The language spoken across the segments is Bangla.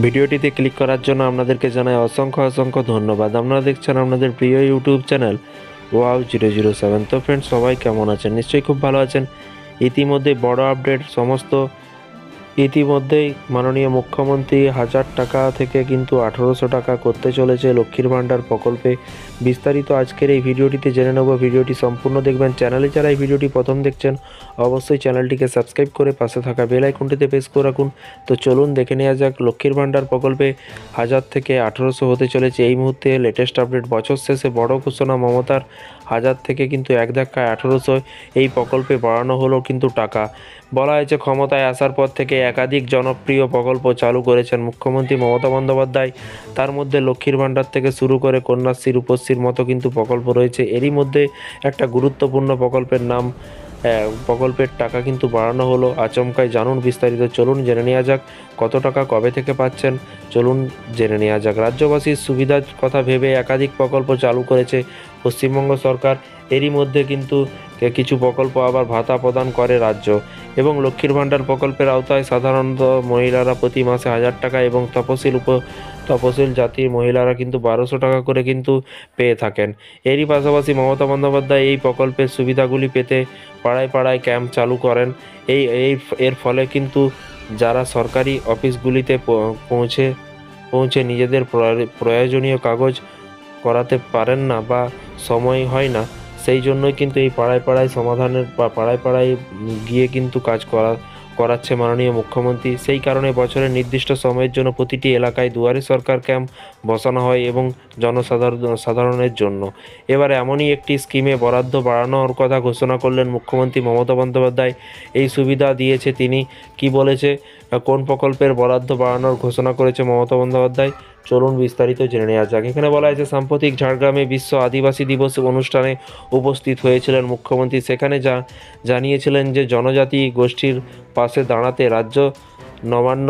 ভিডিওটিতে ক্লিক করার জন্য আপনাদেরকে জানাই অসংখ্য অসংখ্য ধন্যবাদ। আপনারা দেখছেন আপনাদের প্রিয় ইউটিউব চ্যানেল wow007। তো ফ্রেন্ডস, সবাই কেমন আছেন? নিশ্চয়ই খুব ভালো আছেন। ইতিমধ্যে বড় আপডেট ইতিমধ্যেই মাননীয় মুখ্যমন্ত্রী 1000 টাকা থেকে কিন্তু 1800 টাকা করতে চলেছে লক্ষ্মীর ভাণ্ডার প্রকল্পে। বিস্তারিত আজকের এই ভিডিওটিতে জেনে নেব। ভিডিওটি সম্পূর্ণ দেখবেন। চ্যানেলে যারা এই ভিডিওটি প্রথম দেখছেন অবশ্যই চ্যানেলটিকে সাবস্ক্রাইব করে পাশে থাকা বেল আইকনটিতে প্রেস করে রাখুন। তো চলুন দেখে নেওয়া যাক লক্ষ্মীর ভাণ্ডার প্রকল্পে 1000 থেকে 1800 হতে চলেছে এই মুহূর্তে লেটেস্ট আপডেট। বছর শেষে বড় ঘোষণা মমতার। 1000 থেকে কিন্তু এক ধাক্কায় 1800 এই প্রকল্পে বাড়ানো হলো কিন্তু টাকা। বলা হয়েছে ক্ষমতায় আসার পর থেকে একাধিক জনপ্রিয় প্রকল্প চালু করেছেন মুখ্যমন্ত্রী মমতা বন্দ্যোপাধ্যায়। তার মধ্যে লক্ষ্মীর ভাণ্ডার থেকে শুরু করে কন্যাশ্রী, রূপশ্রীর মতো কিন্তু প্রকল্প রয়েছে। এরই মধ্যে একটা গুরুত্বপূর্ণ প্রকল্পের টাকা কিন্তু বাড়ানো হলো আচমকাই। জানুন বিস্তারিত। চলুন জেনে নেওয়া যাক কত টাকা কবে থেকে পাচ্ছেন। চলুন জেনে নেওয়া যাক। রাজ্যবাসীর সুবিধার কথা ভেবে একাধিক প্রকল্প চালু করেছে পশ্চিমবঙ্গ সরকার। এরই মধ্যে কিন্তু কিছু প্রকল্প আবার ভাতা প্রদান করে রাজ্য। এবং লক্ষ্মীর ভাণ্ডার প্রকল্পের আওতায় সাধারণত মহিলারা প্রতি মাসে 1000 টাকা এবং তপশিল জাতির মহিলারা কিন্তু 1200 টাকা করে কিন্তু পেয়ে থাকেন। এরই পাশাপাশি মমতা বন্দ্যোপাধ্যায় এই প্রকল্পের সুবিধাগুলি পেতে পাড়ায় পাড়ায় ক্যাম্প চালু করেন। এর ফলে কিন্তু যারা সরকারি অফিসগুলিতে পৌঁছে নিজেদের প্রয়োজনীয় কাগজ করাতে পারেন না বা সময় হয় না, সেই জন্যই কিন্তু এই পাড়ায় পাড়ায় গিয়ে কিন্তু কাজ করাচ্ছে মাননীয় মুখ্যমন্ত্রী। সেই কারণে বছরের নির্দিষ্ট সময়ের জন্য প্রতিটি এলাকায় দুয়ারে সরকার ক্যাম্প বসানো হয় এবং সাধারণের জন্য। এবার এমনই একটি স্কিমে বরাদ্দ বাড়ানোর কথা ঘোষণা করলেন মুখ্যমন্ত্রী মমতা বন্দ্যোপাধ্যায়। এই সুবিধা দিয়েছে তিনি। কি বলেছে, কোন প্রকল্পের বরাদ্দ বাড়ানোর ঘোষণা করেছে মমতা বন্দ্যোপাধ্যায়, চলুন বিস্তারিত জেনে নেওয়া যাক। এখানে বলা হয়েছে সাম্প্রতিক ঝাড়গ্রামে বিশ্ব আদিবাসী দিবস অনুষ্ঠানে উপস্থিত হয়েছিলেন মুখ্যমন্ত্রী। সেখানে জানিয়েছিলেন যে জনজাতি গোষ্ঠীর পাশে দাঁড়াতে রাজ্য নবান্ন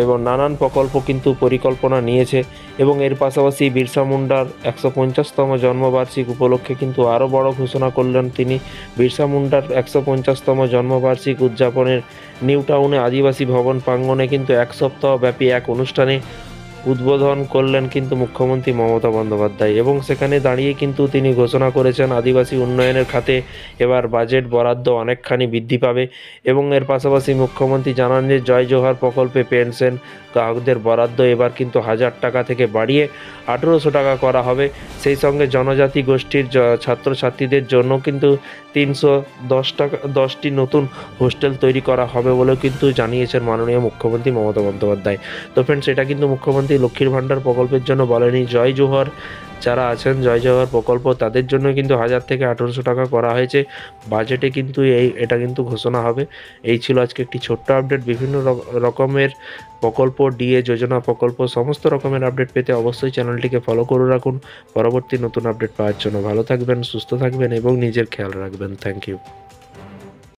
এবং নানান প্রকল্প কিন্তু পরিকল্পনা নিয়েছে। এবং এর পাশাপাশি বিরসা মুন্ডার 150তম জন্মবার্ষিকী উপলক্ষে কিন্তু আরও বড় ঘোষণা করলেন তিনি। বিরসা মুন্ডার 150তম জন্মবার্ষিকী উদযাপনের নিউ টাউনে আদিবাসী ভবন প্রাঙ্গণে কিন্তু এক সপ্তাহব্যাপী এক অনুষ্ঠানে উদ্বোধন করলেন কিন্তু মুখ্যমন্ত্রী মমতা বন্দ্যোপাধ্যায়। এবং সেখানে দাঁড়িয়ে কিন্তু তিনি ঘোষণা করেছেন আদিবাসী উন্নয়নের খাতে এবার বাজেট বরাদ্দ অনেকখানি বৃদ্ধি পাবে। এবং এর পাশাপাশি মুখ্যমন্ত্রী জানান যে জয় জোহার প্রকল্পে পেনশন গ্রাহকদের বরাদ্দ এবার কিন্তু 1000 টাকা থেকে বাড়িয়ে 1800 টাকা করা হবে। সেই সঙ্গে জনজাতি গোষ্ঠীর ছাত্রছাত্রীদের জন্য কিন্তু 310টি নতুন হোস্টেল তৈরি করা হবে বলেও কিন্তু জানিয়েছেন মাননীয় মুখ্যমন্ত্রী মমতা বন্দ্যোপাধ্যায়। তো ফ্রেন্ডস, এটা কিন্তু মুখ্যমন্ত্রী লক্ষ্মীর ভাণ্ডার প্রকল্পের জন্য বলেনি। জয় জোহর যারা আছেন, জয় জোহর প্রকল্প, তাদের জন্য কিন্তু 1000 থেকে 1800 টাকা করা হয়েছে। বাজেটে কিন্তু এটা কিন্তু ঘোষণা হবে। এই ছিল আজকে একটি ছোট্ট আপডেট। বিভিন্ন রকমের প্রকল্প, ডিএ যোজনা প্রকল্প, সমস্ত রকমের আপডেট পেতে অবশ্যই চ্যানেলটিকে ফলো করে রাখুন পরবর্তী নতুন আপডেট পাওয়ার জন্য। ভালো থাকবেন, সুস্থ থাকবেন এবং নিজের খেয়াল রাখবেন। Thank you.